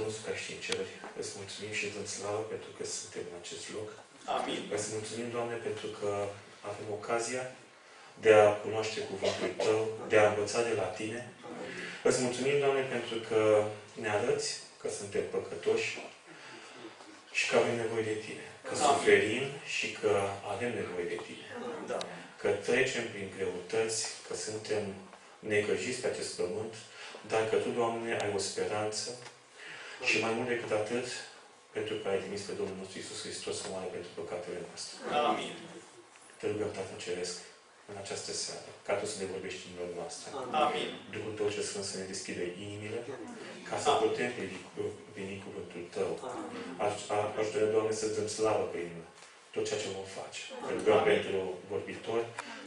nostru care ești în ceruri, îți mulțumim și îți dăm slavă pentru că suntem în acest loc. Amin. Îți mulțumim, Doamne, pentru că avem ocazia de a cunoaște cuvântul Tău, de a învăța de la Tine. Îți mulțumim, Doamne, pentru că ne arăți că suntem păcătoși și că avem nevoie de Tine. Că suferim și că avem nevoie de Tine. Da. Că trecem prin greutăți, că suntem necăjiți pe acest pământ, dar că Tu, Doamne, ai o speranță și mai mult decât atât, pentru că ai trimis pe Domnul nostru Iisus Hristos să moară pentru păcatele noastre. Amin. Te rugăm, Tatăl Ceresc, în această seară, ca Tu să ne vorbești în inima noastră. Amin. Duhul Tău cel Sfânt să ne deschide inimile, ca să putem veni cuvântul Tău. Ajută-ne, Doamne, să-ți dăm slavă prin tot ceea ce vom face. Te rugăm pentru vorbitor,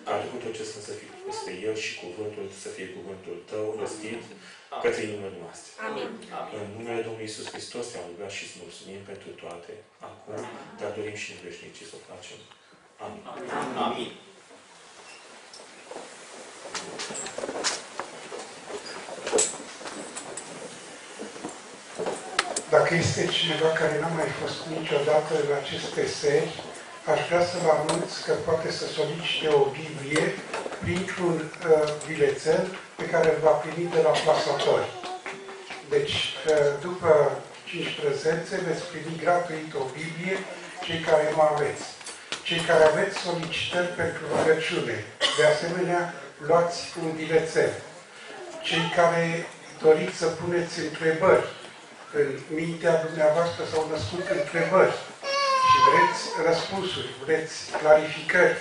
ca Duhul Tău cel Sfânt să fie peste El și cuvântul să fie cuvântul Tău, răstit către inimile noastre. Amin. În numele Domnului Iisus Hristos te-am rugat și îți mulțumim pentru toate acum, dar dorim și în veșnicie să o facem. Amin. Amin. Dacă este cineva care n-a mai fost niciodată în aceste seri, aș vrea să vă anunț că poate să solicite o Biblie printr-un bilețel pe care îl va primi de la plasatori. Deci, după 5 prezențe, veți primi gratuit o Biblie, cei care nu aveți. Cei care aveți solicitări pentru rugăciune, de asemenea, luați un bilețel. Cei care doriți să puneți întrebări, în mintea dumneavoastră s-au născut întrebări și vreți răspunsuri, vreți clarificări.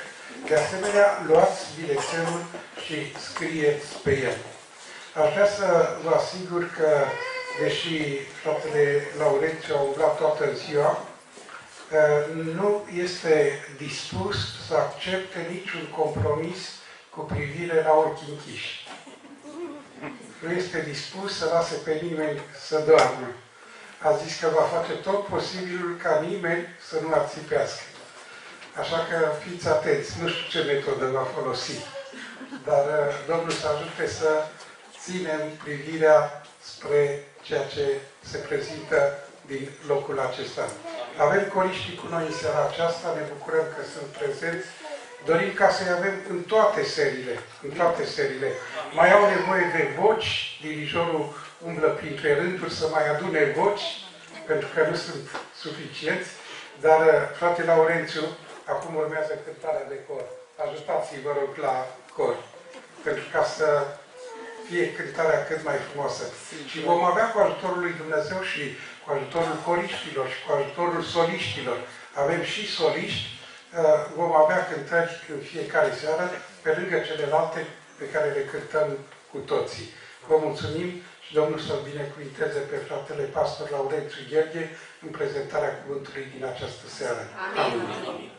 De asemenea, luați bilețelul și scrieți pe el. Aș vrea să vă asigur că, deși fratele Laurențiu a umblat toată ziua, nu este dispus să accepte niciun compromis cu privire la ochi închiși. Nu este dispus să lase pe nimeni să doarmă. A zis că va face tot posibilul ca nimeni să nu ațipească. Așa că fiți atenți, nu știu ce metodă va folosi. Dar Domnul să ajute să ținem privirea spre ceea ce se prezintă din locul acesta. Avem coriștii cu noi în seara aceasta, ne bucurăm că sunt prezenți. Dorim ca să-i avem în toate seriile, în toate seriile. Mai au nevoie de voci, dirijorul umblă printre rânduri să mai adune voci, pentru că nu sunt suficienți, dar, frate Laurențiu, acum urmează cântarea de cor. Ajutați-i, vă rog, la cor, pentru ca să fie cântarea cât mai frumoasă. Și vom avea cu ajutorul lui Dumnezeu și cu ajutorul coriștilor și cu ajutorul soliștilor. Avem și soliști, vom avea cântări în fiecare seară, pe lângă celelalte pe care le cântăm cu toții. Vă mulțumim și Domnul să-l binecuvinteze pe fratele pastor Laurențiu Gheorghe în prezentarea cuvântului din această seară. Amin. Amin.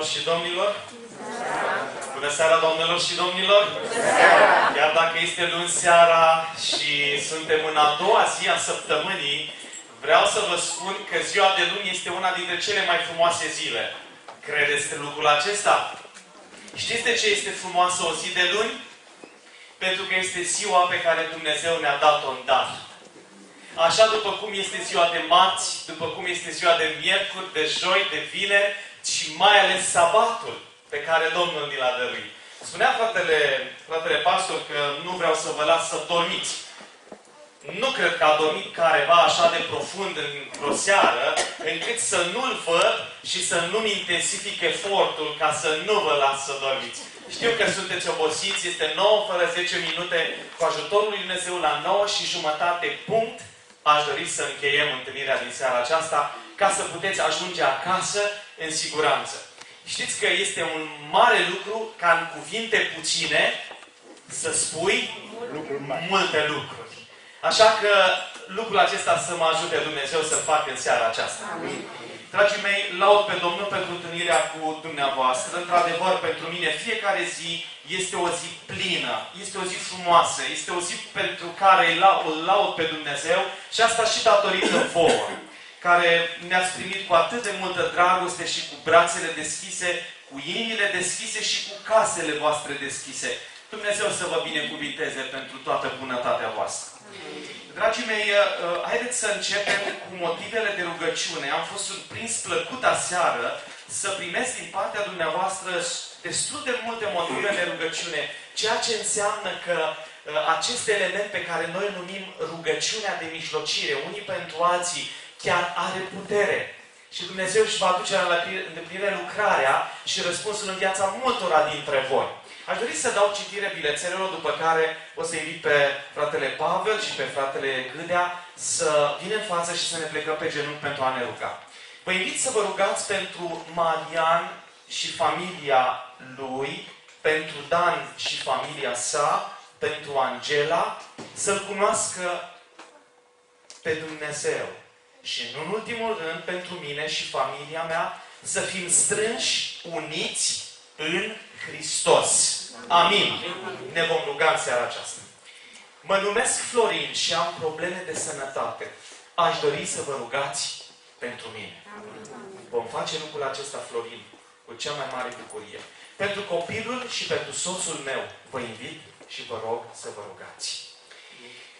doamnelor și domnilor! Bună seara, doamnelor și domnilor! Chiar dacă este luni seara și suntem în a doua zi a săptămânii, vreau să vă spun că ziua de luni este una dintre cele mai frumoase zile. Credeți lucrul acesta? Știți de ce este frumoasă o zi de luni? Pentru că este ziua pe care Dumnezeu ne-a dat-o în dar. Așa după cum este ziua de marți, după cum este ziua de miercuri, de joi, de vineri și mai ales sabatul pe care Domnul ni l-a dăruit. Spunea fratele pastor că nu vreau să vă las să dormiți. Nu cred că a dormit careva așa de profund într-o seară, încât să nu-l văd și să nu-mi intensific efortul ca să nu vă las să dormiți. Știu că sunteți obosiți, este 9 fără 10 minute, cu ajutorul lui Dumnezeu la 9 și jumătate punct. Aș dori să încheiem întâlnirea din seara aceasta ca să puteți ajunge acasă în siguranță. Știți că este un mare lucru ca în cuvinte puține să spui multe lucruri. Așa că lucrul acesta să mă ajute Dumnezeu să fac în seara aceasta. Amin. Dragii mei, laud pe Domnul pentru întâlnirea cu dumneavoastră. Într-adevăr, pentru mine fiecare zi este o zi plină, este o zi frumoasă, este o zi pentru care îl laud pe Dumnezeu și asta și datorită vouă, care ne-ați primit cu atât de multă dragoste și cu brațele deschise, cu inimile deschise și cu casele voastre deschise. Dumnezeu să vă binecuvinteze pentru toată bunătatea voastră. Dragii mei, haideți să începem cu motivele de rugăciune. Am fost surprins plăcut aseară să primesc din partea dumneavoastră destul de multe motive de rugăciune, ceea ce înseamnă că acest element pe care noi îl numim rugăciunea de mijlocire, unii pentru alții, chiar are putere. Și Dumnezeu își va aduce la îndeplinire lucrarea și răspunsul în viața multora dintre voi. Aș dori să dau citire bilețelelor, după care o să invit pe fratele Pavel și pe fratele Gâdea să vină în față și să ne plecăm pe genunchi pentru a ne ruga. Vă invit să vă rugați pentru Marian și familia lui, pentru Dan și familia sa, pentru Angela, să-L cunoască pe Dumnezeu. Și în ultimul rând, pentru mine și familia mea, să fim strânși, uniți în Hristos. Amin. Ne vom ruga în seara aceasta. Mă numesc Florin și am probleme de sănătate. Aș dori să vă rugați pentru mine. Vom face lucrul acesta, Florin, cu cea mai mare bucurie. Pentru copilul și pentru soțul meu vă invit și vă rog să vă rugați.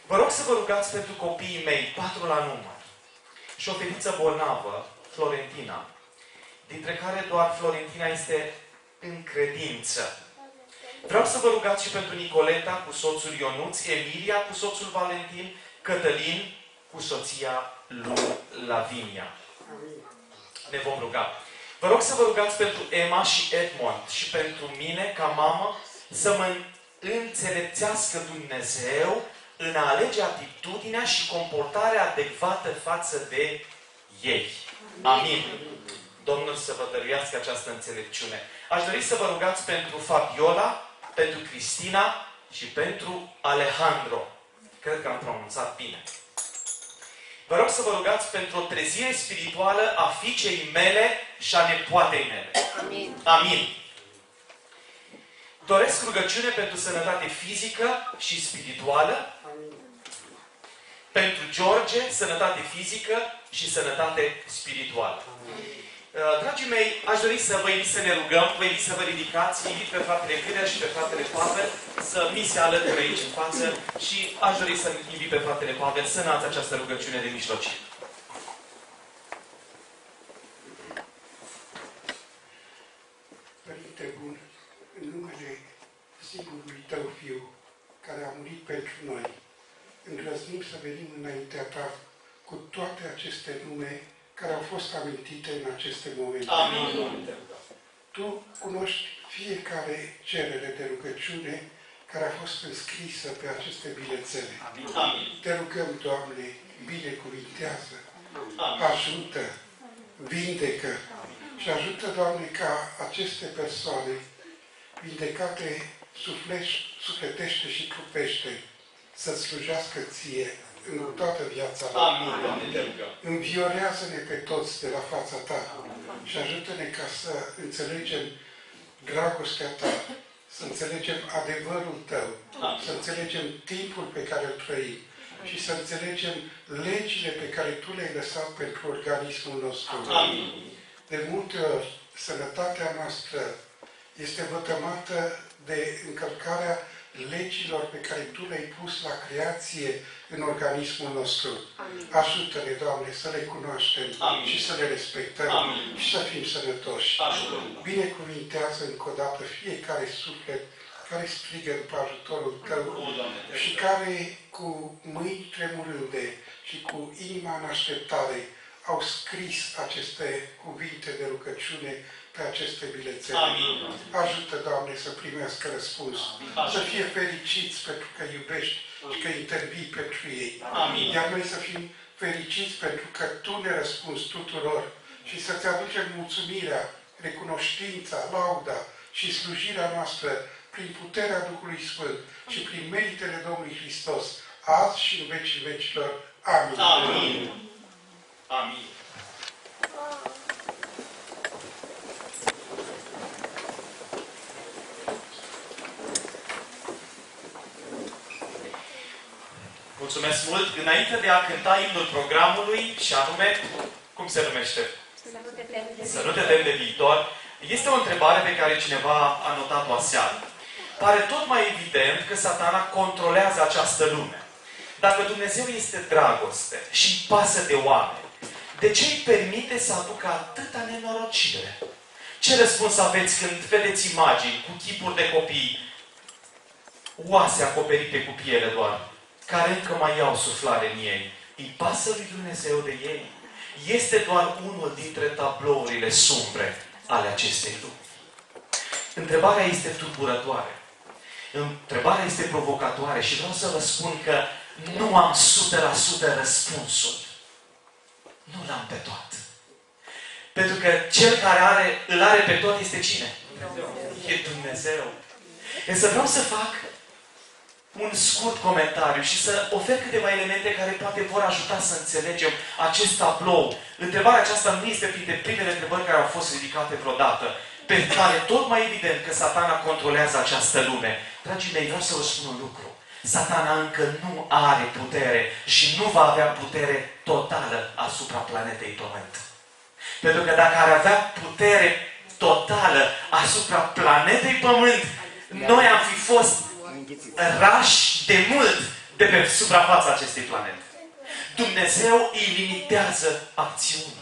Vă rog să vă rugați pentru copiii mei, 4 la număr. Și o fetiță bolnavă, Florentina, dintre care doar Florentina este în credință. Vreau să vă rugați și pentru Nicoleta cu soțul Ionuț, Emilia cu soțul Valentin, Cătălin cu soția lui Lavinia. Ne vom ruga. Vă rog să vă rugați pentru Emma și Edmond și pentru mine, ca mamă, să mă înțelepțească Dumnezeu în a alege atitudinea și comportarea adecvată față de ei. Amin. Domnul să vă dăruiască această înțelepciune. Aș dori să vă rugați pentru Fabiola, pentru Cristina și pentru Alejandro. Cred că am pronunțat bine. Vă rog să vă rugați pentru o trezire spirituală a fiicei mele și a nepoatei mele. Amin. Amin. Doresc rugăciune pentru sănătate fizică și spirituală. Amin. Pentru George, sănătate fizică și sănătate spirituală. Amin. Dragii mei, aș dori să vă invit să ne rugăm, vă invit să vă ridicați, invit pe fratele Gâdea și pe fratele Pavel să mi se alăture aici în față și aș dori să invit pe fratele Pavel să înalțe această rugăciune de mijlocire. Părinte bun, în numele singurului Tău Fiu, care a murit pentru noi, îndrăznim să venim înaintea Ta cu toate aceste nume care au fost amintite în aceste momente. Amin. Tu cunoști fiecare cerere de rugăciune care a fost înscrisă pe aceste bilețele. Amin. Te rugăm, Doamne, binecuvintează, ajută, vindecă și ajută, Doamne, ca aceste persoane vindecate sufletește și trupește să slujească Ție în toată viața lor. Amin, Doamne, te rugăm. Înviorează-ne pe toți de la fața Ta și ajută-ne ca să înțelegem dragostea Ta, să înțelegem adevărul Tău, să înțelegem timpul pe care îl trăim și să înțelegem legile pe care Tu le-ai lăsat pentru organismul nostru. Amin. De multe ori, sănătatea noastră este vătămată de încălcarea legilor pe care Tu le-ai pus la creație în organismul nostru. Ajută-ne, Doamne, să le cunoaștem și să le respectăm și să fim sănătoși. Binecuvintează încă o dată fiecare suflet care strigă după ajutorul Tău și care cu mâini tremurânde și cu inima în așteptare au scris aceste cuvinte de rugăciune pe aceste bilețele. Ajută, Doamne, să primească răspuns, să fie fericiți pentru că iubești și că intervii pentru ei. Iar noi să fim fericiți pentru că Tu ne răspunzi tuturor și să-ți aducem mulțumirea, recunoștința, lauda și slujirea noastră prin puterea Duhului Sfânt și prin meritele Domnului Hristos, azi și în vecii vecilor. Amin. Amin. Amin. Mulțumesc mult! Înainte de a cânta imnul programului, și anume, cum se numește? Să nu te temi de viitor. Este o întrebare pe care cineva a notat-o aseară. Pare tot mai evident că Satana controlează această lume. Dacă Dumnezeu este dragoste și îi pasă de oameni, de ce îi permite să aducă atâta nenorocire? Ce răspuns aveți când vedeți imagini cu chipuri de copii, oase acoperite cu piele doar, care încă mai iau suflare în ei? Îi pasă lui Dumnezeu de ei? Este doar unul dintre tablourile sumbre ale acestei lumi. Întrebarea este tulburătoare. Întrebarea este provocatoare și vreau să vă spun că nu am 100% răspunsul. Nu l-am pe tot. Pentru că cel care îl are pe tot este cine? E Dumnezeu. Însă vreau să fac un scurt comentariu și să ofer câteva elemente care poate vor ajuta să înțelegem acest tablou. Întrebarea aceasta nu este printre primele întrebări care au fost ridicate vreodată. Pe care tot mai evident că Satana controlează această lume. Dragii mei, vreau să vă spun un lucru. Satana încă nu are putere și nu va avea putere totală asupra planetei Pământ. Pentru că dacă ar avea putere totală asupra planetei Pământ, noi am fi fost rași de mult de pe suprafața acestei planete. Dumnezeu îi limitează acțiunile.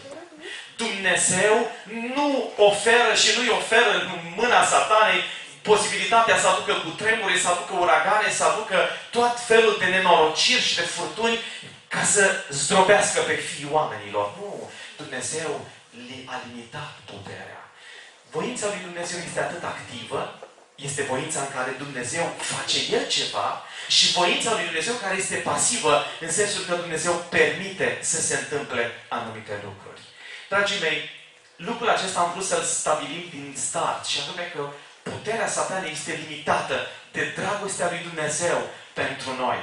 Dumnezeu nu oferă și nu-i oferă în mâna Satanei posibilitatea să aducă cutremure, să aducă uragane, să aducă tot felul de nenorociri și de furtuni ca să zdrobească pe fiii oamenilor. Nu! Dumnezeu a limitat puterea. Voința lui Dumnezeu este atât activă, este voința în care Dumnezeu face El ceva, și voința lui Dumnezeu care este pasivă, în sensul că Dumnezeu permite să se întâmple anumite lucruri. Dragii mei, lucrul acesta am vrut să-l stabilim din start, și anume că puterea Satanei este limitată de dragostea lui Dumnezeu pentru noi.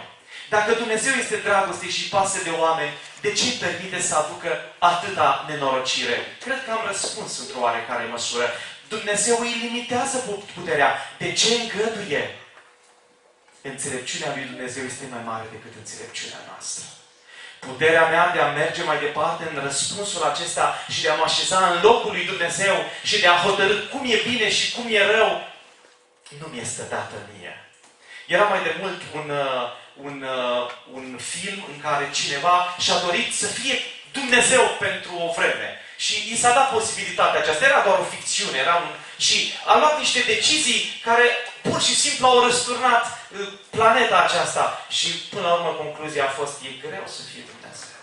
Dacă Dumnezeu este dragoste și pasă de oameni, de ce îi permite să aducă atâta nenorocire? Cred că am răspuns într-o oarecare măsură. Dumnezeu îi limitează puterea. De ce îngăduie? Înțelepciunea lui Dumnezeu este mai mare decât înțelepciunea noastră. Puterea mea de a merge mai departe în răspunsul acesta și de a mă așeza în locul lui Dumnezeu și de a hotărî cum e bine și cum e rău, nu mi este dată mie. Era mai de mult un film în care cineva și-a dorit să fie Dumnezeu pentru o vreme. Și i s-a dat posibilitatea aceasta. Era doar o ficțiune. Și a luat niște decizii care pur și simplu au răsturnat planeta aceasta. Și până la urmă concluzia a fost: e greu să fie Dumnezeu.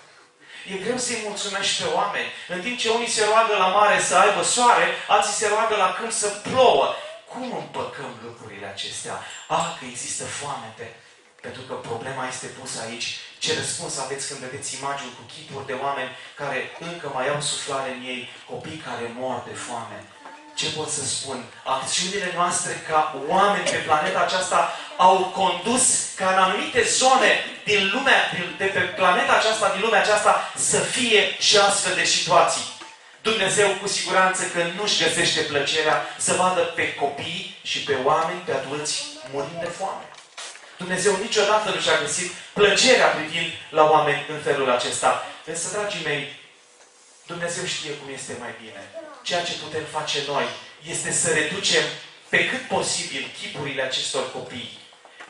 E greu să-i mulțumești pe oameni. În timp ce unii se roagă la mare să aibă soare, alții se roagă la câmp să plouă. Cum împăcăm lucrurile acestea? Că există foamete. Pentru că problema este pusă aici. Ce răspuns aveți când vedeți imagini cu chipuri de oameni care încă mai au suflare în ei, copii care mor de foame? Ce pot să spun? Acțiunile noastre ca oameni pe planeta aceasta au condus ca în anumite zone din lumea, de pe planeta aceasta, din lumea aceasta, să fie și astfel de situații. Dumnezeu cu siguranță că nu-și găsește plăcerea să vadă pe copii și pe oameni, pe adulți, murind de foame. Dumnezeu niciodată nu și-a găsit plăcerea privind la oameni în felul acesta. Însă, dragii mei, Dumnezeu știe cum este mai bine. Ceea ce putem face noi este să reducem pe cât posibil chipurile acestor copii.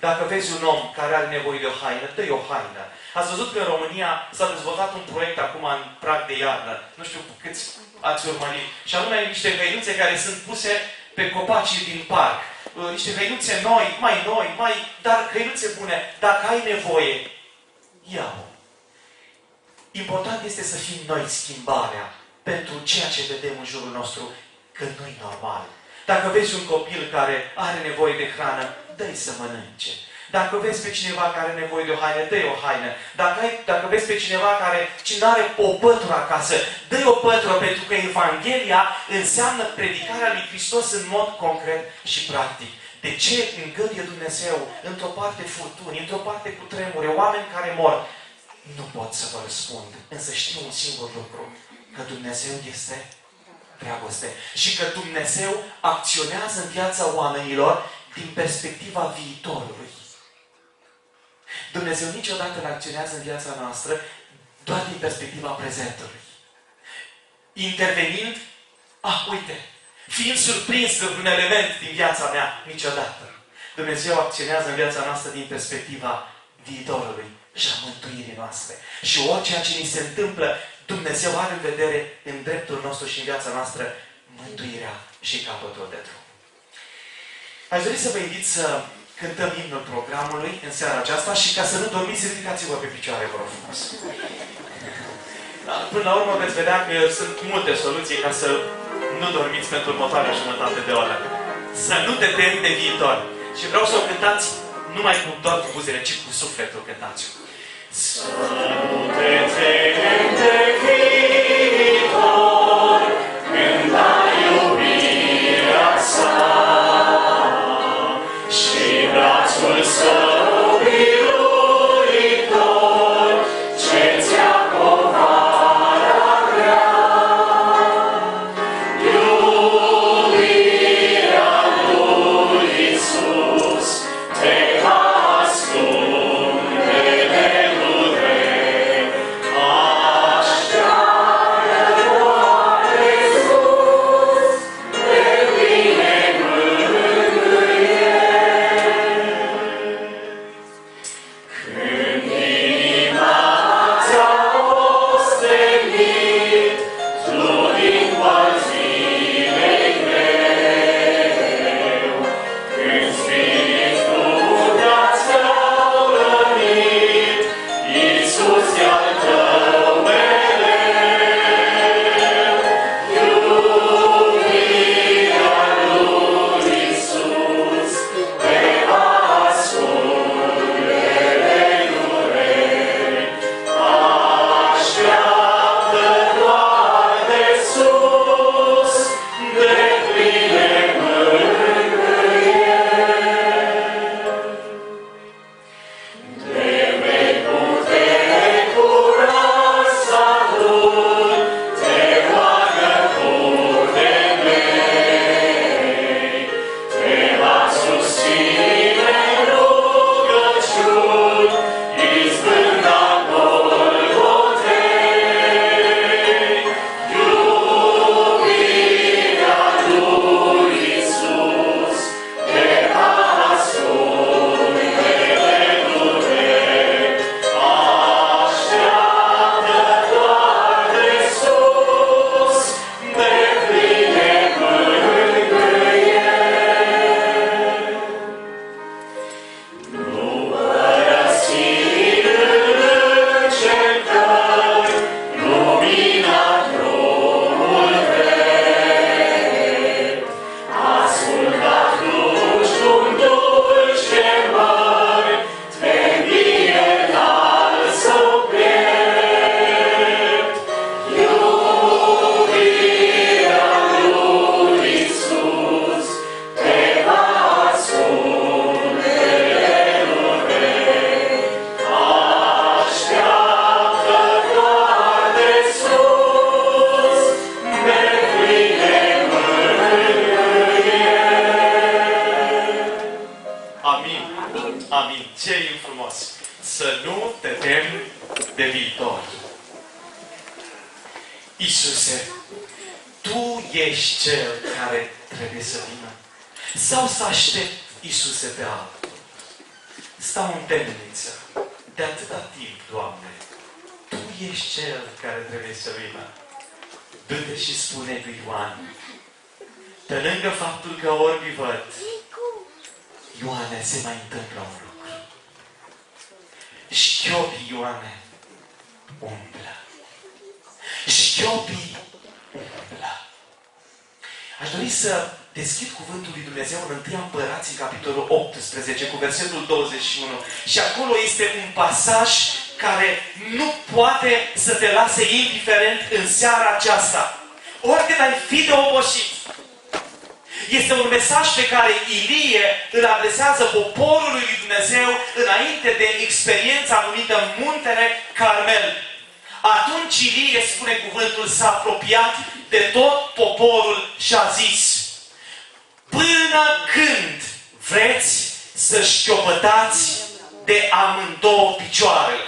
Dacă vezi un om care are nevoie de o haină, dă-i o haină. Ați văzut că în România s-a dezvoltat un proiect acum în prag de iarnă. Nu știu câți ați urmărit. Și anume niște hăinuțe care sunt puse pe copacii din parc. Niște hăinuțe noi, dar hăinuțe bune. Dacă ai nevoie, ia-o. Important este să fim noi schimbarea pentru ceea ce vedem în jurul nostru, că nu-i normal. Dacă vezi un copil care are nevoie de hrană, dă-i să mănânce. Dacă vezi pe cineva care are nevoie de o haină, dă-i o haină. Dacă vezi pe cineva care nu are o pătură acasă, dă-i o pătură, pentru că Evanghelia înseamnă predicarea lui Hristos în mod concret și practic. De ce îngăduie Dumnezeu într-o parte furtuni, într-o parte cu tremure, oameni care mor? Nu pot să vă răspund, însă știu un singur lucru, că Dumnezeu este dragoste și că Dumnezeu acționează în viața oamenilor din perspectiva viitorului. Dumnezeu niciodată nu acționează în viața noastră doar din perspectiva prezentului. Intervenind, uite, fiind surprins de un element din viața mea, niciodată. Dumnezeu acționează în viața noastră din perspectiva viitorului și a mântuirii noastre. Și orice ce ni se întâmplă, Dumnezeu are în vedere în dreptul nostru și în viața noastră mântuirea și capătul de drum. Aș dori să vă invit să cântăm imnul programului în seara aceasta și ca să nu dormiți, ridicați-vă pe picioare, vă rog frumos. Până la urmă veți vedea că sunt multe soluții ca să nu dormiți pentru următoarea jumătate de oră. Să nu te temi de viitor. Și vreau să o cântați numai cu doar cu buzele, ci cu sufletul cântați-o. Să nu te temi de viitor, când ai iubirea sa și brațul său biruitor, ce-ți ia povara grea. Iubirea lui Iisus te ascunde de durere. să nu te temi de viitor. Iisuse, Tu ești Cel care trebuie să vină? Sau să aștept, Iisuse, pe altul? Stau în temniță de atâta timp, Doamne. Tu ești Cel care trebuie să vină. Du-te și spune lui Ioan. Pe lângă faptul că orbii văd, Ioane, se mai întâmplă un lucru. Șchiopii, Ioane, umblă. Șchiopii umblă. Aș dori să deschid cuvântul lui Dumnezeu în 1 Împărați, în capitolul 18, cu versetul 21. Și acolo este un pasaj care nu poate să te lase indiferent în seara aceasta. Oricât ai fi de obosit. Este un mesaj pe care Ilie îl adresează poporului lui Dumnezeu înainte de experiența numită Muntele Carmel. Atunci Ilie, spune cuvântul, s-a apropiat de tot poporul și a zis: până când vreți să șchiopătați de amândouă picioarele?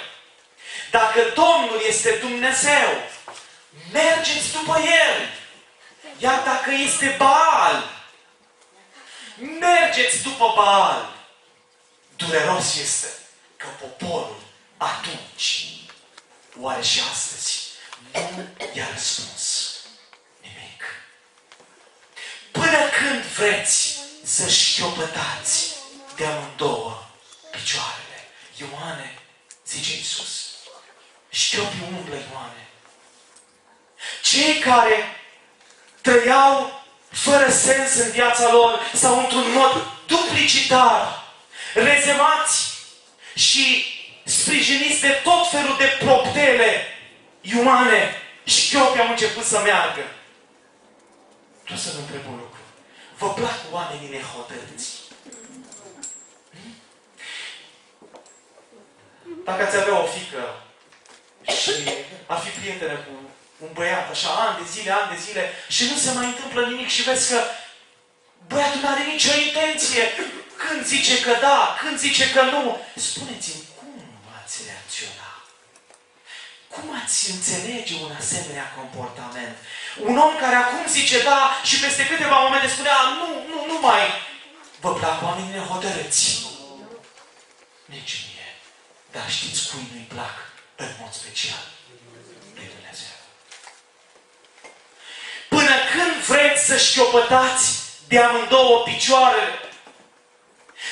Dacă Domnul este Dumnezeu, mergeți după El. Iar dacă este Baal, mergeți după Baal. Dureros este că poporul atunci, oare și astăzi, nu i-a răspuns nimic. Până când vreți să șchiopătați de amândouă picioarele? Ioane, zice Iisus, șchiopii umblă, Ioane. Cei care trăiau fără sens în viața lor sau într-un mod duplicitar, rezemați și sprijiniți de tot felul de proptele umane, șchiopii au început să meargă. Vreau să vă întreb un lucru. Vă plac oamenii nehotărâți? Dacă ați avea o fiică și ar fi prietenă cu un băiat, așa, ani de zile, și nu se mai întâmplă nimic și vezi că băiatul nu are nicio intenție. Când zice că da, când zice că nu, spuneți-mi, cum ați reacționa? Cum ați înțelege un asemenea comportament? Un om care acum zice da și peste câteva momente spune, nu mai. Vă plac oamenii nehotărâți? Nici mie. Dar știți cui nu-i plac în mod special? Lui Dumnezeu. Până când vreți să șchiopătați de amândouă picioarele?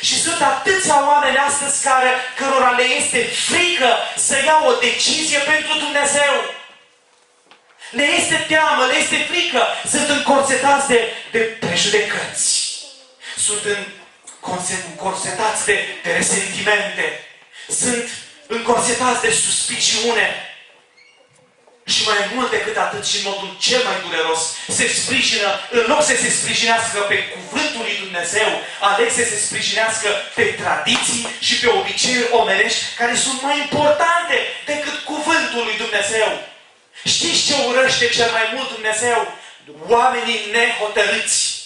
Și sunt atâția oameni astăzi cărora le este frică să ia o decizie pentru Dumnezeu. Le este teamă, le este frică. Sunt încorsetați de prejudecăți. Sunt încorsetați de resentimente. Sunt încorsetați de suspiciune. Și mai mult decât atât, și în modul cel mai dureros, se sprijină, în loc să se sprijinească pe cuvântul lui Dumnezeu, aleg să se sprijinească pe tradiții și pe obiceiuri omenești care sunt mai importante decât cuvântul lui Dumnezeu. Știți ce urăște cel mai mult Dumnezeu? Oamenii nehotărâți.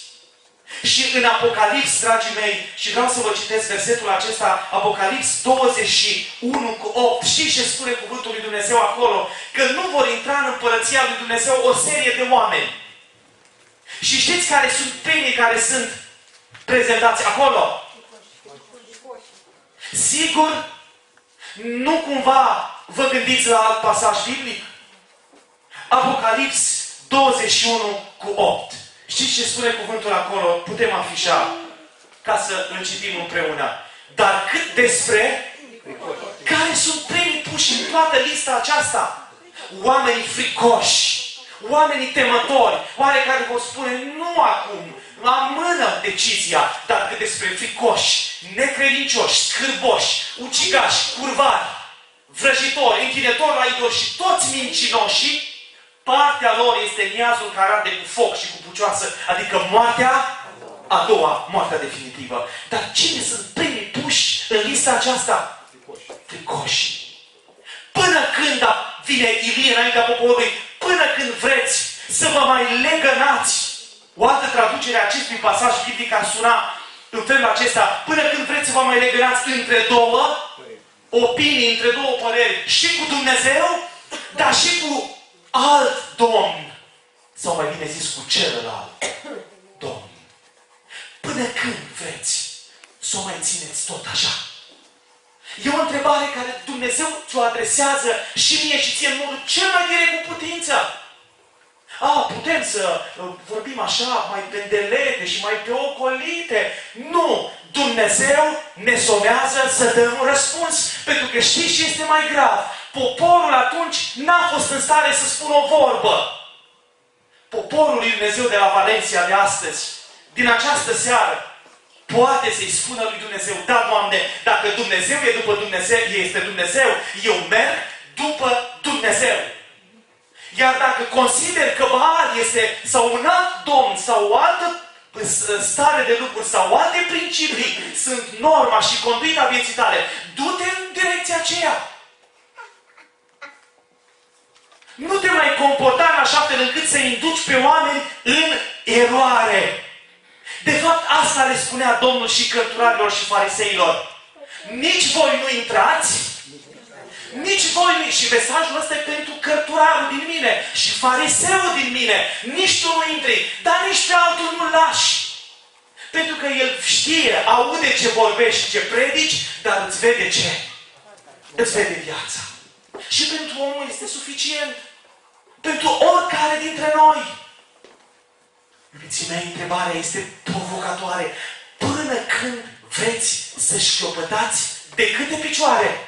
Și în Apocalips, dragii mei, și vreau să vă citesc versetul acesta, Apocalips 21:8. Știți ce spune cuvântul lui Dumnezeu acolo? Că nu vor intra în împărăția lui Dumnezeu o serie de oameni. Și știți care sunt primii care sunt prezentați acolo? Sigur, nu cumva vă gândiți la alt pasaj biblic? Apocalips 21:8. Știți ce spune cuvântul acolo? Putem afișa ca să îl citim împreună. Dar cât despre care sunt primii puși în toată lista aceasta? Oamenii fricoși, oamenii temători, oare care vor spune nu acum, amână decizia, dar cât despre fricoși, necredincioși, scârboși, ucigași, curvari, vrăjitori, închinători la idoli și toți mincinoșii, partea lor este niazul care arde cu foc și cu pucioasă, adică moartea a doua, moartea definitivă. Dar cine sunt primii puși în lista aceasta? Fricoși. Până când vine Ilie înaintea poporului, până când vreți să vă mai legănați. O altă traducere a acestui pasaj biblic ar suna în felul acesta: până când vreți să vă mai legănați între două opinii, între două păreri, și cu Dumnezeu, dar și cu alt domn. Sau mai bine zis, cu celălalt domn. Până când vreți să o mai țineți tot așa? E o întrebare care Dumnezeu ți-o adresează și mie și ție în modul cel mai direct cu putință. Putem să vorbim așa, mai pendelete și mai pe ocolite. Nu! Dumnezeu ne somează să dăm un răspuns. Pentru că știți ce este mai grav? Poporul atunci n-a fost în stare să spună o vorbă. Poporul lui Dumnezeu de la Valencia de astăzi, din această seară, poate să-i spună lui Dumnezeu: da, Doamne, dacă Dumnezeu e după Dumnezeu, este Dumnezeu, eu merg după Dumnezeu. Iar dacă consider că Baal este sau un alt domn sau o altă stare de lucruri sau alte principii sunt norma și conduita vieții tale, du-te în direcția aceea. Nu te mai comporta în așa fel încât să induci pe oameni în eroare. De fapt, asta le spunea Domnul și cărturarilor și fariseilor. Nici voi nu intrați, nici voi nu. Și mesajul ăsta e pentru cărturarul din mine și fariseul din mine. Nici tu nu intri, dar nici pe altul nu lași. Pentru că el știe, aude ce vorbești și ce predici, dar îți vede ce? Îți vede viața. Și pentru omul este suficient. Pentru oricare dintre noi. Iubiții mei, întrebarea este provocatoare. Până când vreți să șchiopătați de câte picioare?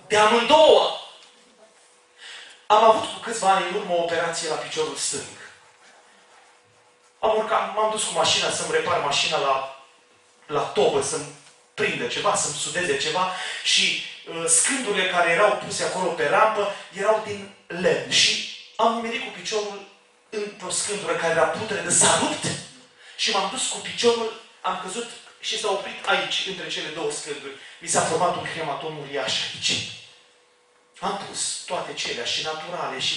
De amândouă. Am avut cu câțiva ani în urmă o operație la piciorul stâng. Am urcat, m-am dus cu mașina să-mi repar mașina la tobă, să-mi prindă ceva, să-mi sudeze ceva și scândurile care erau puse acolo pe rampă erau din lemn și am nimerit cu piciorul într-o scândură care era putredă, s-a rupt și m-am dus cu piciorul, am căzut și s-a oprit aici, între cele două scânduri. Mi s-a format un hematom uriaș aici. Am pus toate cele și naturale și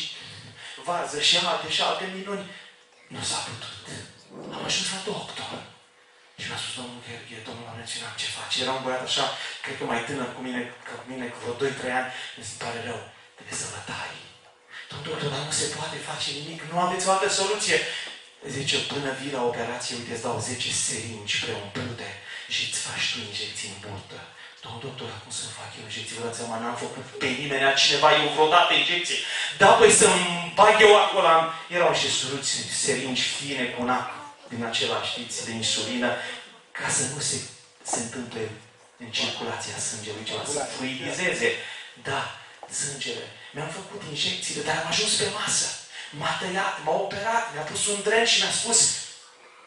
varză și alte minuni. Nu s-a putut. Am ajuns la doctor. Și mi-a spus: domnul Gheorghe, domnul a menționat ce face. Era un băiat așa, cred că mai tânăr cu mine, cu vreo 2-3 ani. Îmi pare rău, trebuie să vă tai. Domnul doctor, dar nu se poate face nimic, nu aveți o altă soluție. Zice: până vii la operație, uite, îți dau 10 seringi preumplute și îți faci tu injecții în burtă. Domnul doctor, acum să fac eu injecții? Vă dați seama, n-am făcut pe nimeni altcineva eu vreodată injecții. Da, păi să-mi bag eu acolo. Erau și suruți, seringi fine cu un ac din acela, știți, de insulină, ca să nu se întâmple în circulația sângelui ceva, să fluidizeze. Da, sângele. Mi-am făcut injecțiile, dar am ajuns pe masă. M-a tăiat, m-a operat, mi-a pus un dren și mi-a spus: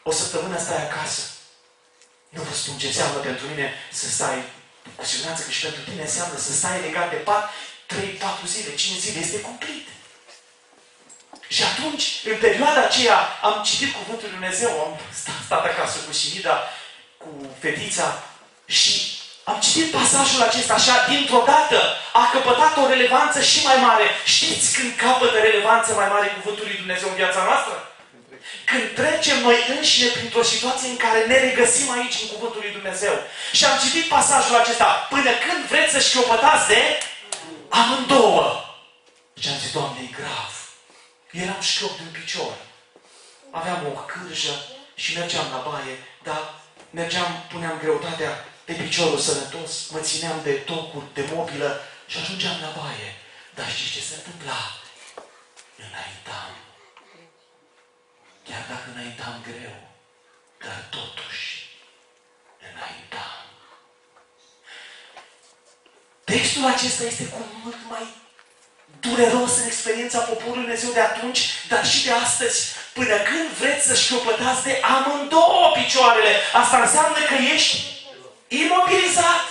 o săptămână stai acasă. Nu vă spun ce înseamnă pentru mine să stai, cu siguranță că și pentru tine înseamnă să stai legat de pat 3-4 zile, 5 zile, este cumplit. Și atunci, în perioada aceea, am citit Cuvântul Lui Dumnezeu, am stat acasă cu Simida, cu fetița și am citit pasajul acesta așa, dintr-o dată a căpătat o relevanță și mai mare. Știți când capătă relevanță mai mare Cuvântul Lui Dumnezeu în viața noastră? Când trecem noi înșine printr-o situație în care ne regăsim aici în Cuvântul Lui Dumnezeu. Și am citit pasajul acesta: până când vreți să șchiopătați de amândouă. Și am zis: Doamne, e grav. Eram șchiop de un picior. Aveam o cârjă și mergeam la baie, dar puneam greutatea pe piciorul sănătos, mă țineam de tocuri, de mobilă și ajungeam la baie. Dar știți ce se întâmpla? Înaintam. Chiar dacă înaintam greu, dar totuși înaintam. Textul acesta este cu mult mai dureros în experiența poporului Dumnezeu de atunci, dar și de astăzi. Până când vreți să șchiopătați de amândouă picioarele, asta înseamnă că ești imobilizat.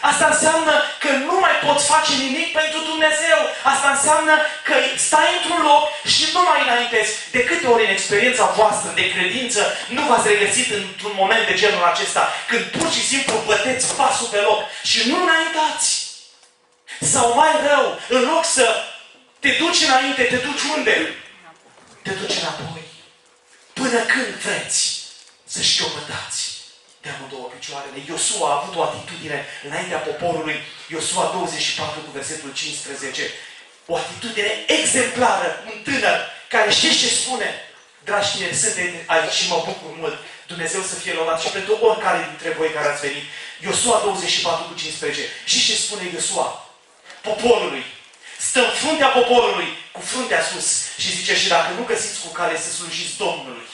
Asta înseamnă că nu mai poți face nimic pentru Dumnezeu. Asta înseamnă că stai într-un loc și nu mai înaintezi. De câte ori în experiența voastră de credință nu v-ați regăsit într-un moment de genul acesta, când pur și simplu băteți pasul pe loc și nu înaintați? Sau mai rău, în loc să te duci înainte, te duci unde? Te duci înapoi. Până când vreți să șchiopătați pe amândouă picioarele. Iosua a avut o atitudine înaintea poporului. Iosua 24 cu versetul 15. O atitudine exemplară, un tânăr care știți ce spune? Dragi tineri, sunteți aici și mă bucur mult. Dumnezeu să fie lăudat și pentru oricare dintre voi care ați venit. Iosua 24 cu 15. Și ce spune Iosua? Poporului. Stă în fruntea poporului, cu fruntea sus. Și zice, și dacă nu găsiți cu cale să slujiți Domnului,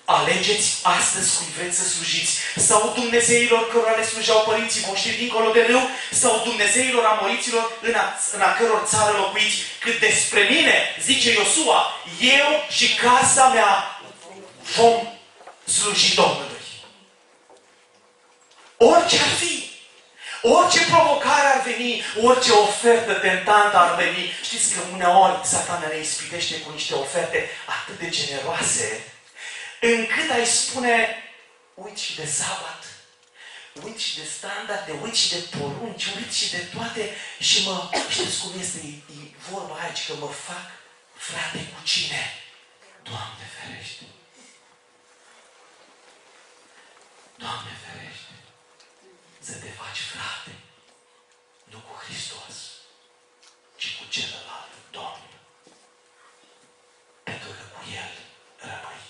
alegeți astăzi cui vreți să slujiți. Sau Dumnezeilor cărora le slujeau părinții voștri dincolo de râu, sau Dumnezeilor amoriților în a căror țară locuiți. Cât despre mine, zice Iosua, eu și casa mea vom sluji Domnului. Orice ar fi, orice provocare ar veni, orice ofertă tentantă ar veni. Știți că uneori Satana ne ispitește cu niște oferte atât de generoase, încât ai spune, uite și de sabat, uite și de standarde, uite și de porunci, uite și de toate și știți cum este, e vorba aici, că mă fac frate cu cine? Doamne ferește! Doamne ferește! Să te faci frate, nu cu Hristos, ci cu celălalt Domn. Pentru că cu El rămâi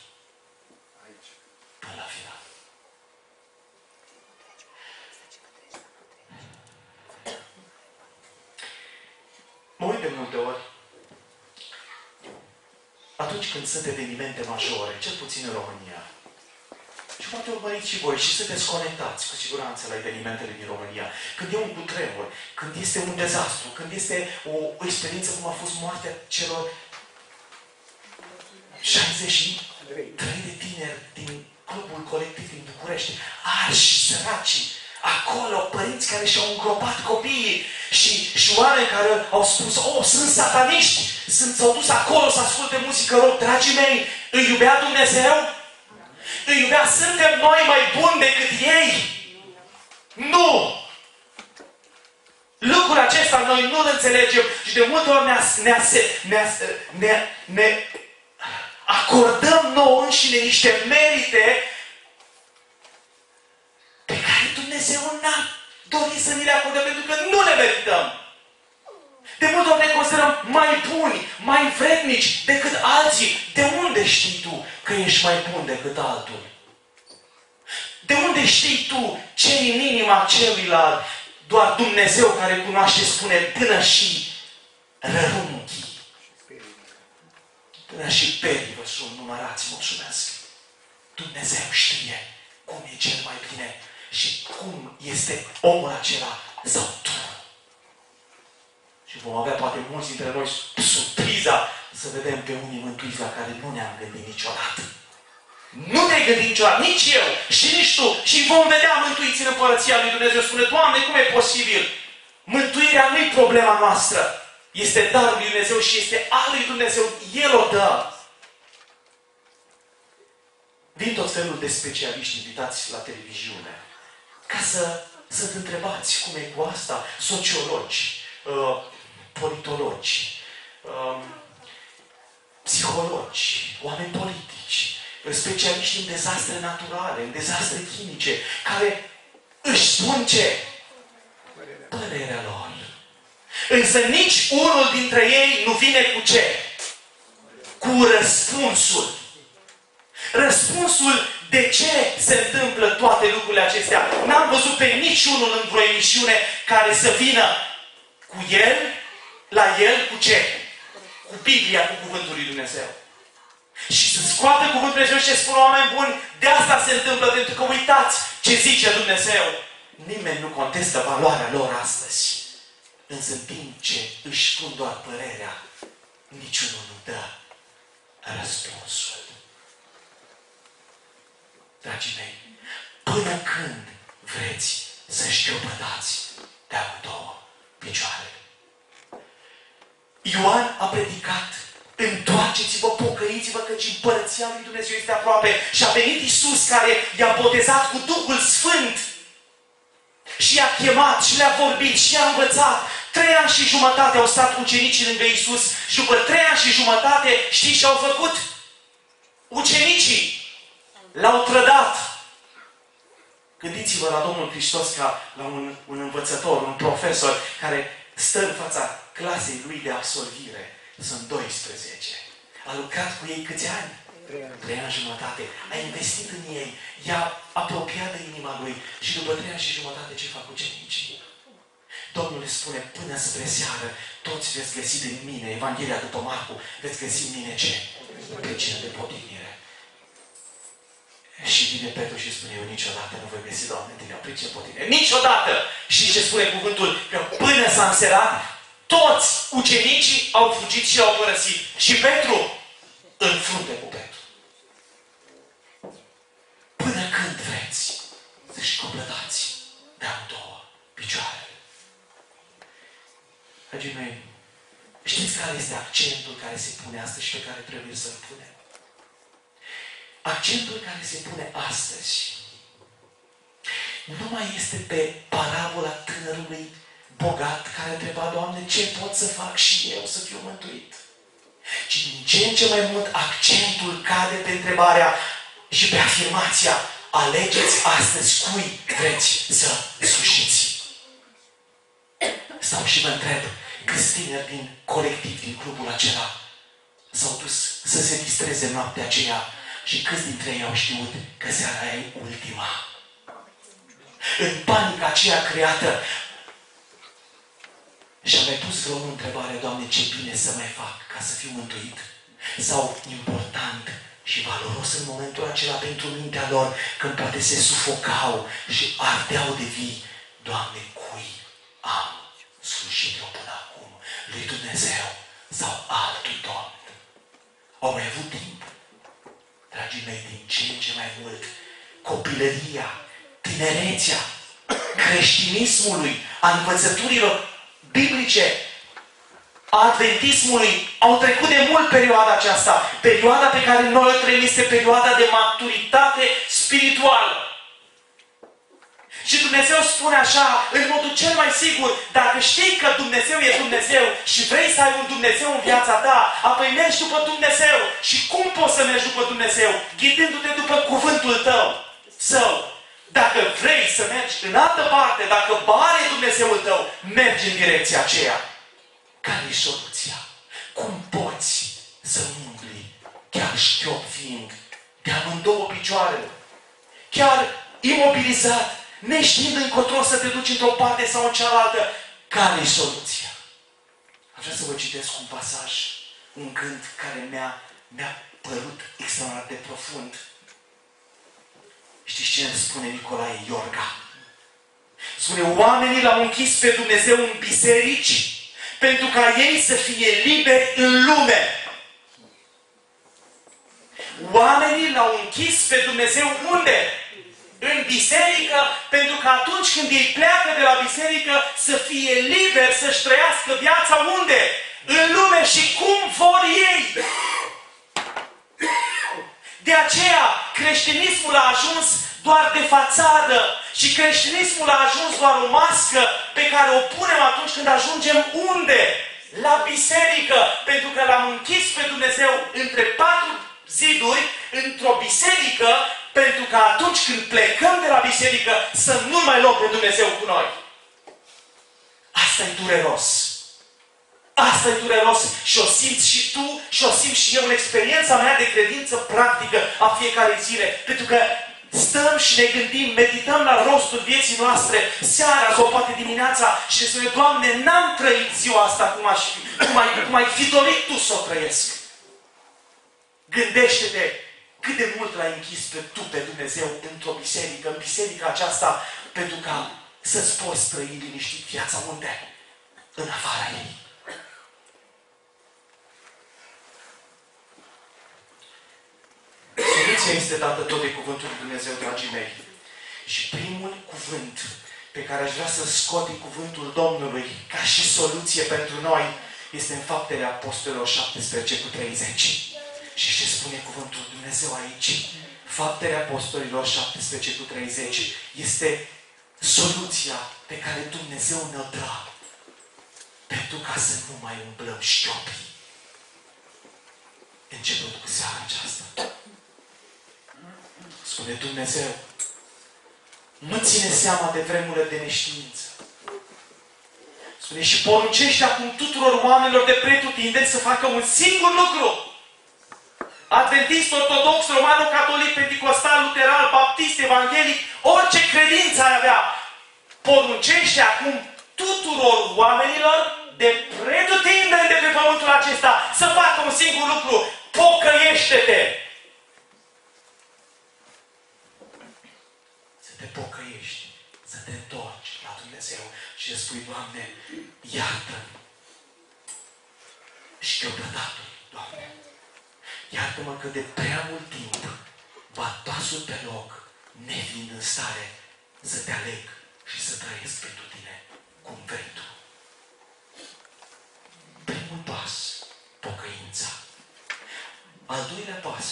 până la final. Mă uit de multe ori, atunci când sunt evenimente majore, cel puțin în România, și poate urmăriți și voi și sunteți conectați cu siguranță la evenimentele din România. Când e un cutremur, când este un dezastru, când este o experiență cum a fost moartea celor 63 de tineri din clubul colectiv din București, arși, săraci, acolo, părinți care și-au îngropat copiii și oameni care au spus, sunt sataniști, s-au dus acolo să asculte muzică rock. Dragii mei, îi iubea Dumnezeu? Îi iubea? Suntem noi mai buni decât ei? Nu! Lucrul acesta noi nu-l înțelegem și de multe ori ne acordăm nouă înșine niște merite pe care Dumnezeu n-a dorit să ni le acordăm pentru că nu le merităm. De multe ori ne considerăm mai buni, mai vrednici decât alții. De unde știi tu că ești mai bun decât altul? De unde știi tu ce în inima celuilalt? Doar Dumnezeu care cunoaște spune până și rărunchii. Până și perii vă sunt numărați, mulțumesc. Dumnezeu știe cum e cel mai bine și cum este omul acela sau tu. Și vom avea poate mulți dintre noi surpriza să vedem pe unii mântuiți la care nu ne-am gândit niciodată. Nu te-ai gândit niciodată, nici eu și nici tu. Și vom vedea mântuiți în Împărăția lui Dumnezeu. Spune, Doamne, cum e posibil? Mântuirea nu-i problema noastră. Este darul lui Dumnezeu și este al lui Dumnezeu. El o dă. Vin tot felul de specialiști invitați la televiziune ca să te întrebați cum e cu asta. Sociologi, politologi, psihologi, oameni politici, specialiști în dezastre naturale, în dezastre chimice, care își spun ce? Părerea lor. Însă nici unul dintre ei nu vine cu ce? Cu răspunsul. Răspunsul de ce se întâmplă toate lucrurile acestea. N-am văzut pe niciunul în vreo emisiune care să vină cu el, la el, cu ce? Cu Biblia, cu Cuvântul lui Dumnezeu. Și să scoată Cuvântul lui Dumnezeu și să spună, oameni buni, de asta se întâmplă, pentru că uitați ce zice Dumnezeu. Nimeni nu contestă valoarea lor astăzi. Însă în timp ce își spun doar părerea, niciunul nu dă răspunsul. Dragii mei, până când vreți să șchiopătați de amândouă picioarele? Ioan a predicat, întoarceți-vă, pocăiți-vă, căci Împărăția lui Dumnezeu este aproape. Și a venit Iisus care i-a botezat cu Duhul Sfânt și i-a chemat și le-a vorbit și i-a învățat. 3 ani și jumătate au stat ucenicii lângă Iisus și după 3 ani și jumătate știți ce au făcut? Ucenicii L-au trădat. Gândiți-vă la Domnul Hristos ca la un învățător, un profesor care stă în fața clasei lui de absolvire. Sunt 12. A lucrat cu ei câți ani? 3 ani și jumătate. A investit în ei. I-a apropiat de inima lui. Și după 3 ani și jumătate ce fac ucenicii? Domnul le spune, până spre seară, toți veți găsi din mine, Evanghelia după Marcu, veți găsi în mine ce? Pricină de potignire. Și vine Petru și spune, eu niciodată nu voi găsi, Doamne, tine o pricină de potignire. Niciodată! Și ce spune cuvântul? Că până s-a înserat, toți ucenicii au fugit și l-au părăsit. Și Petru în frunte cu Petru. Până când vreți să-și coplătați de-am două picioarele? Dragii mei, știți care este accentul care se pune astăzi și pe care trebuie să-l punem? Accentul care se pune astăzi nu mai este pe parabola tânărului bogat care întreba, Doamne, ce pot să fac și eu să fiu mântuit? Ci din ce în ce mai mult accentul cade pe întrebarea și pe afirmația, alegeți astăzi cui vreți să slujiți. Stau și mă întreb, câți tineri din colectiv, din clubul acela, s-au dus să se distreze noaptea aceea și câți dintre ei au știut că seara e ultima. În panica aceea creată, și-a mai pus vreo întrebare, Doamne, ce bine să mai fac ca să fiu mântuit? Sau important și valoros în momentul acela pentru mintea lor, când poate se sufocau și ardeau de vii, Doamne, cui am slujit eu până acum? Lui Dumnezeu sau altui Domn? Au mai avut timp, dragii mei, din ce în ce mai mult, copilăria, tinerețea, creștinismului, a învățăturilor biblice, a adventismului, au trecut de mult perioada aceasta. Perioada pe care noi o trăim este perioada de maturitate spirituală. Și Dumnezeu spune așa, în modul cel mai sigur, dacă știi că Dumnezeu e Dumnezeu și vrei să ai un Dumnezeu în viața ta, apoi mergi după Dumnezeu. Și cum poți să mergi după Dumnezeu? Ghidându-te după cuvântul tău, său. Dacă vrei să mergi în altă parte, dacă bare Dumnezeul tău, mergi în direcția aceea. Care e soluția? Cum poți să umbli, chiar șchiop fiind, de amândouă picioarele, chiar imobilizat, neștiind încotro să te duci într-o parte sau în cealaltă? Care e soluția? Aș vrea să vă citesc un pasaj, un gând care mi-a părut extraordinar de profund. Știți ce îmi spune Nicolae Iorga? Spune, oamenii l-au închis pe Dumnezeu în biserici pentru ca ei să fie liberi în lume. Oamenii l-au închis pe Dumnezeu unde? În biserică, pentru că atunci când ei pleacă de la biserică să fie liberi, să-și trăiască viața unde? În lume. Și cum vor ei? De aceea, creștinismul a ajuns doar de fațadă și creștinismul a ajuns doar o mască pe care o punem atunci când ajungem unde? La biserică. Pentru că l-am închis pe Dumnezeu între 4 ziduri, într-o biserică, pentru că atunci când plecăm de la biserică să nu mai luăm pe Dumnezeu cu noi. Asta e dureros. Asta e dureros și o simți și tu și o simt și eu în experiența mea de credință practică a fiecare zile. Pentru că stăm și ne gândim, medităm la rostul vieții noastre seara sau poate dimineața și ne spune, Doamne, n-am trăit ziua asta cum ai fi dorit Tu să o trăiesc. Gândește-te cât de mult l-ai închis pe Dumnezeu într-o biserică, în biserica aceasta, pentru ca să-ți poți trăi liniștit viața unde? În afara ei. Soluția este dată tot de Cuvântul lui Dumnezeu, dragii mei. Și primul cuvânt pe care aș vrea să-l scot din Cuvântul Domnului ca și soluție pentru noi este în Faptele Apostolilor 17:30. Și ce spune Cuvântul lui Dumnezeu aici? Faptele Apostolilor 17:30 este soluția pe care Dumnezeu ne-o dă pentru ca să nu mai umblăm șchiopii. Începând cu seara aceasta. Spune Dumnezeu, nu ține seama de vremurile de neștiință. Spune, și poruncește acum tuturor oamenilor de pretutindeni să facă un singur lucru. Adventist, ortodox, romano-catolic, pentecostal, luteran, baptist, evanghelic, orice credință ai avea, poruncește acum tuturor oamenilor de pretutindeni de pe pământul acesta să facă un singur lucru. Pocăiește-te! Să te pocăiești, să te întorci la Dumnezeu și să spui, Doamne, iartă-mi și deodată, Doamne, iartă-mă că de prea mult timp bat pasul pe loc, nefiind în stare să te aleg și să trăiesc pentru tine cum vrei tu. Primul pas, pocăința. Al doilea pas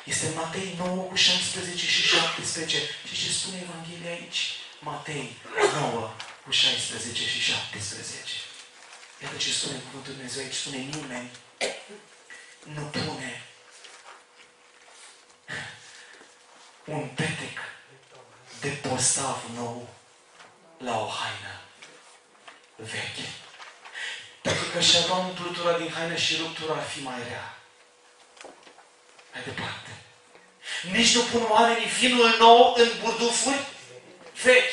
este Matei 9 cu 16 și 17. Și ce spune Evanghelia aici? Matei 9 cu 16 și 17. Iată ce spune cuvântul Dumnezeu aici. Spune, nimeni nu pune un petec de postav nou la o haină veche. Pentru că și-a luat umplutura din haină și ruptura ar fi mai rea. Mai departe. Nici nu pun oamenii vinul nou în burdufuri vechi.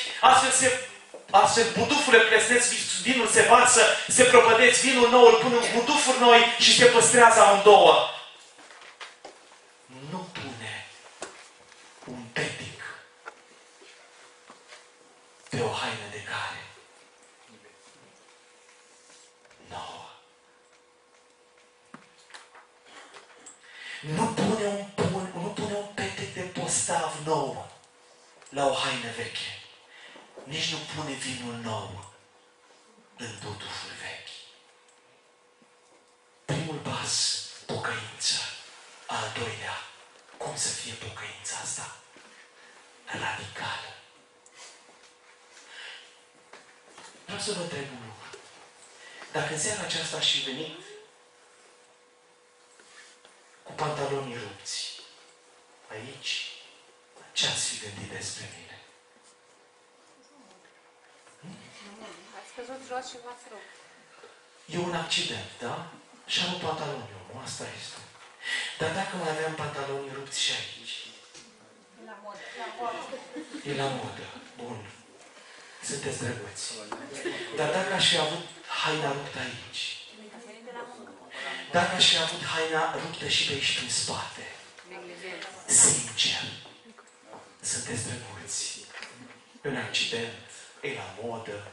Astfel burdufurile plesneți, vinul se varsă, se propădeți, vinul nou îl pun în burdufuri noi și se păstrează amândouă. Nu pune un petic pe o haină de care nouă. Nu pune un petec de postav nou la o haină veche. Nici nu pune vinul nou în burdufuri vechi. Primul pas, pocăință. Al doilea, cum să fie pocăința asta? Radicală. Vreau să vă întreb un lucru. Dacă în seara aceasta aș fi venit cu pantalonii rupți aici, ce ați fi gândit despre mine? Ați căzut jos și v-ați rupt. E un accident, da? Și am pantaloni omul, asta este. Dar dacă mai aveam pantaloni rupți și aici? La modă. La modă. E la modă. Bun. Sunteți drăguți. Dar dacă aș fi avut haina ruptă aici? Dacă aș fi avut haina ruptă și pe aici prin spate? Sincer. Sunteți drăguți. Un accident. E la modă.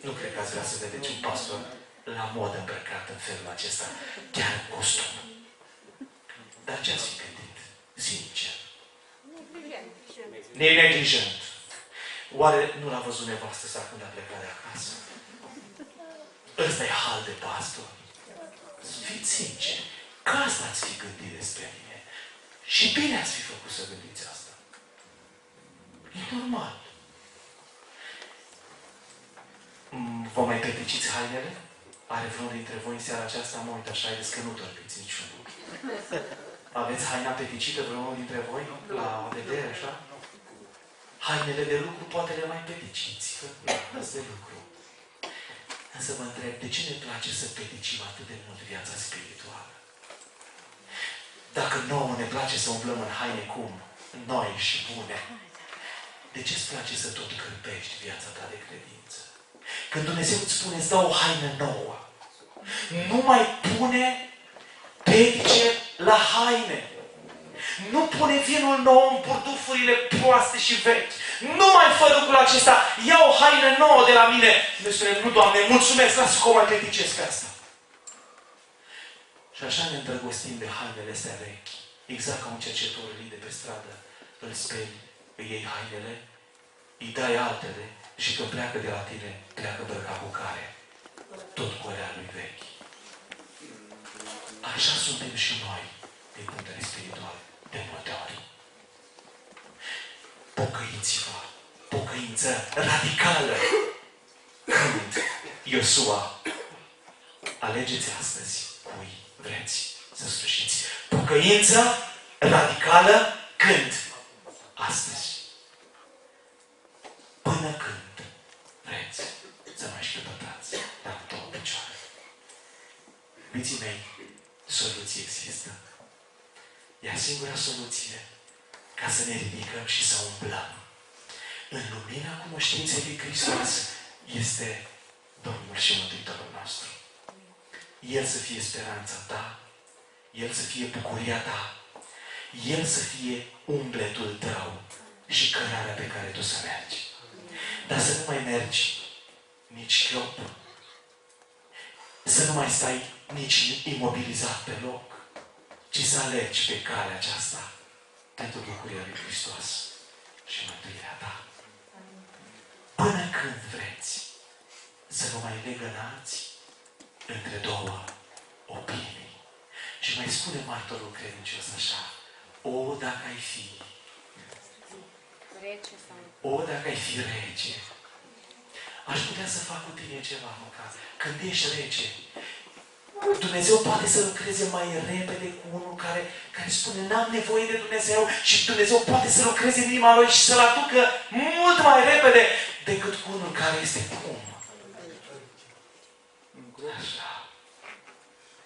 Nu cred că ați vrea să vedeți un pastor la modă îmbrăcat în felul acesta. Chiar în costum. Dar ce ați fi gândit? Sincer. Neglijent. Oare nu l-a văzut nevastă sa când a plecat de acasă? Ăsta e hal de pastor. Fiți sinceri. Că asta ați fi gândit despre mine. Și bine ați fi făcut să gândiți asta. E normal. Vă mai peticiți hainele? Are vreunul dintre voi în seara aceasta? Mă uit așa, haideți că nu dormiți niciunul. Aveți haina peticită vreunul dintre voi? La vedere, așa? Hainele de lucru poate le mai peticiți. Asta e lucru. Însă vă întreb, de ce ne place să peticim atât de mult viața spirituală? Dacă nouă ne place să umblăm în haine cum? Noi și bune. De ce îți place să tot cârpești viața ta de credință? Când Dumnezeu îți spune, îți dă o haină nouă, nu mai pune pedice la haine. Nu pune vinul nou în burdufurile proaste și vechi. Nu mai fă lucrul acesta. Ia o haină nouă de la mine. Dumnezeu spune, nu, Doamne, mulțumesc, lasă că o mai pedicesc asta. Și așa ne îndrăgostim de hainele astea vechi. Exact ca un cercetor de pe stradă. Îl speli, îi iei hainele, îi dai altele și când pleacă de la tine, pleacă îmbrăcat cu care? Tot cu alea lui vechi. Așa suntem și noi, din punct de vedere spiritual, de multe ori. Pocăiți-vă. Pocăință radicală. Când Iosua, alegeți astăzi cui vreți să slujiți. Pocăință radicală când? astăzi, până când vreți să mai șchiopătați la două picioare. Iubiții mei, soluții există. Iar singura soluție ca să ne ridicăm și să umblăm în lumina cunoștinței lui Hristos este Domnul și Mântuitorul nostru. El să fie speranța ta, El să fie bucuria ta, El să fie umbletul tău și cărarea pe care tu să mergi. Dar să nu mai mergi nici șchiop, să nu mai stai nici imobilizat pe loc, ci să alergi pe calea aceasta pentru bucuria lui Hristos și mântuirea ta. Până când vreți să vă mai legănați între două opinii. Și mai spune martorul credincios așa: o, dacă ai fi, Rece sau... o, dacă ai fi rece, aș putea să fac cu tine ceva măcar. Când ești rece, Dumnezeu poate să lucreze mai repede cu unul care spune n-am nevoie de Dumnezeu și Dumnezeu poate să lucreze în inima lui și să-l aducă mult mai repede decât cu unul care este cum. Așa.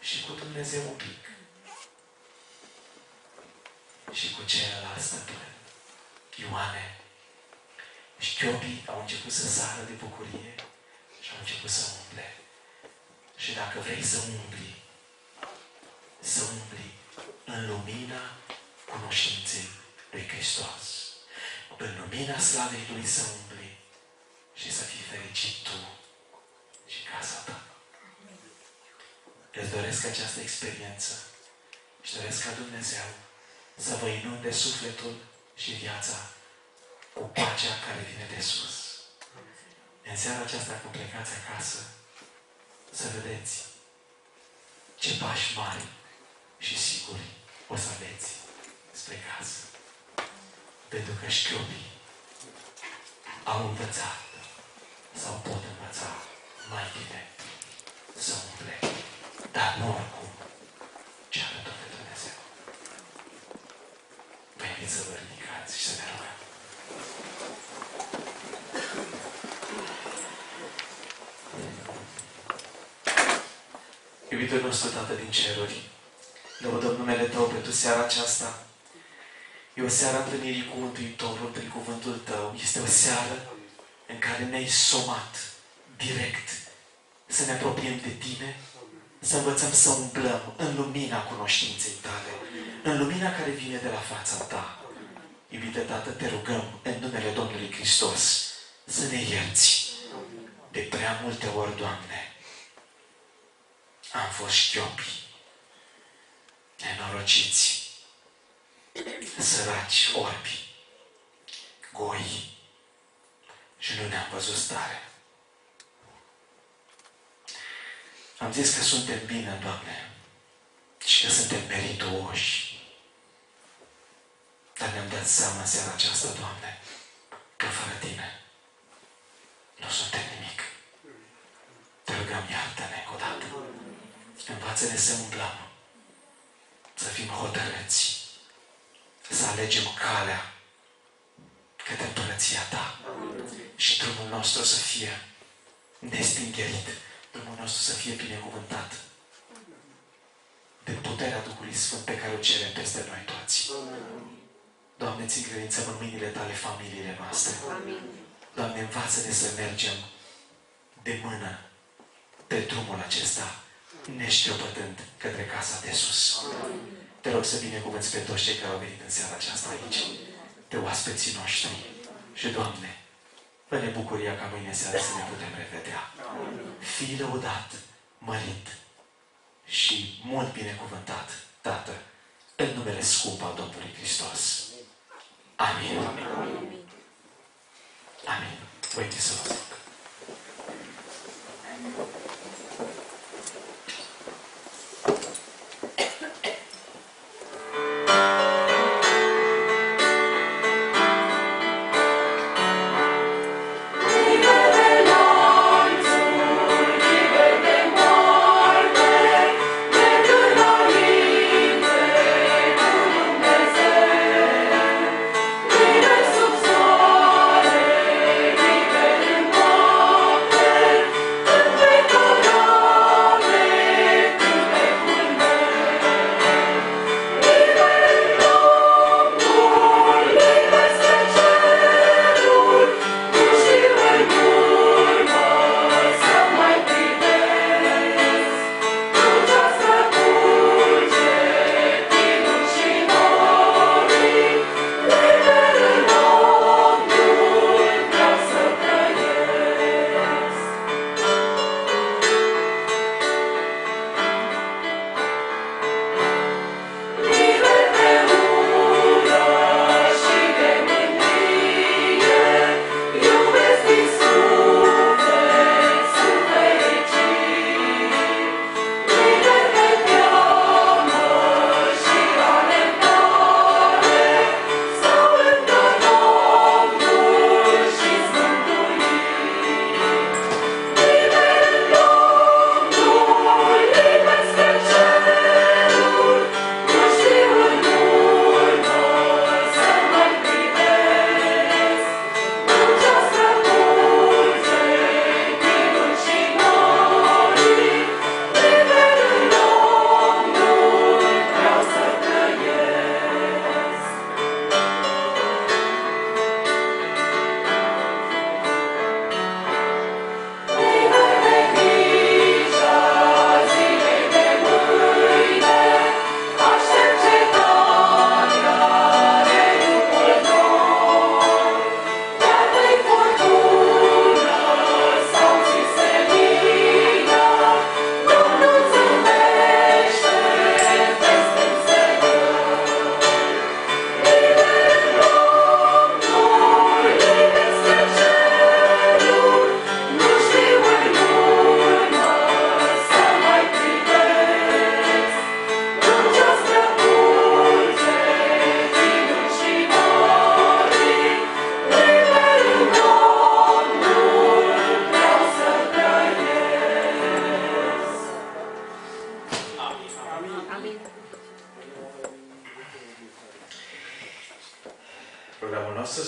Și cu Dumnezeu un pic. Și cu celălalt stăpân. Ioane, șchiopii au început să sară de bucurie și au început să umble. Și dacă vrei să umbli în lumina cunoștinței lui Hristos, în lumina slavei Lui să umbli și să fii fericit tu și casa ta. Îți doresc această experiență și doresc ca Dumnezeu să vă inunde sufletul și viața cu pacea care vine de sus. În seara aceasta, când plecați acasă, să vedeți ce pași mari și siguri o să aveți spre casă. Pentru că șchiopii au învățat sau pot învăța mai bine să umble, dar nu oricum ce alături de Dumnezeu. Vă invit să vă ridicați și să ne rugăm. Iubitul nostru, Tată din ceruri, lăudăm numele Tău pentru seara aceasta. E o seară întâlnirii cu Mântuitorul prin cuvântul Tău. Este o seară în care ne-ai somat direct să ne apropiem de Tine, să învățăm să umblăm în lumina cunoștinței Tale, în lumina care vine de la fața Ta. Iubite Tată, Te rugăm în numele Domnului Hristos să ne ierți de prea multe ori, Doamne. Am fost șchiopi, nenorociți, săraci, orbi, goi și nu ne-am văzut stare. Am zis că suntem bine, Doamne, și că suntem merituoși. Dar ne-am dat seama în seara aceasta, Doamne, că fără Tine nu suntem nimic. Te rugăm, iartă-ne odată. Învață-ne să umblăm, să fim hotărâți, să alegem calea către Împărăția Ta și drumul nostru să fie nestingerit, drumul nostru să fie binecuvântat de puterea Duhului Sfânt pe care o cerem peste noi toți. Doamne, ți încredințăm în mâinile Tale familiile noastre. Doamne, învață-ne să mergem de mână pe drumul acesta, neșchiopătând către casa de sus. Te rog să binecuvânți pe toți cei care au venit în seara aceasta aici, pe oaspeții noștri. Și, Doamne, fă-ne bucuria ca mâine seara să ne putem revedea. Fii lăudat, mărit și mult binecuvântat, Tată, în numele scump al Domnului Hristos. Amin. Amin. Voi să vă zic. Thank you.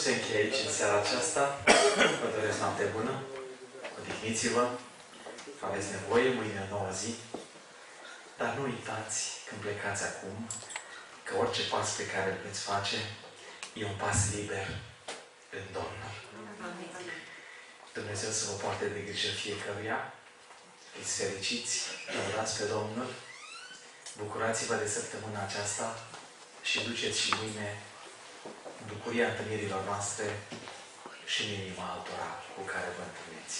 se încheie aici în seara aceasta. Vă doresc noapte bună. Odihniți-vă. Aveți nevoie, mâine nouă zi. Dar nu uitați, când plecați acum, că orice pas pe care îl veți face e un pas liber în Domnul. Dumnezeu să vă poarte de grijă fiecăruia. Fiți fericiți, lăudați pe Domnul. Bucurați-vă de săptămâna aceasta și duceți și mâine bucuria întâlnirilor noastre și în inima altora cu care vă întâlniți.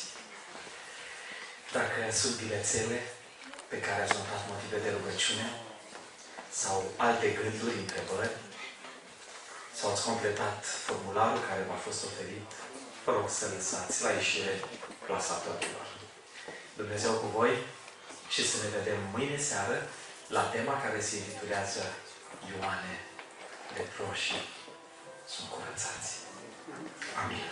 Dacă sunt bilețele pe care ați notat motive de rugăciune sau alte gânduri, întrebări, sau ați completat formularul care v-a fost oferit, vă rog să lăsați la ieșire clasatorilor. Dumnezeu cu voi și să ne vedem mâine seară la tema care se intitulează Ioane leproșii sunt curățați. Amin.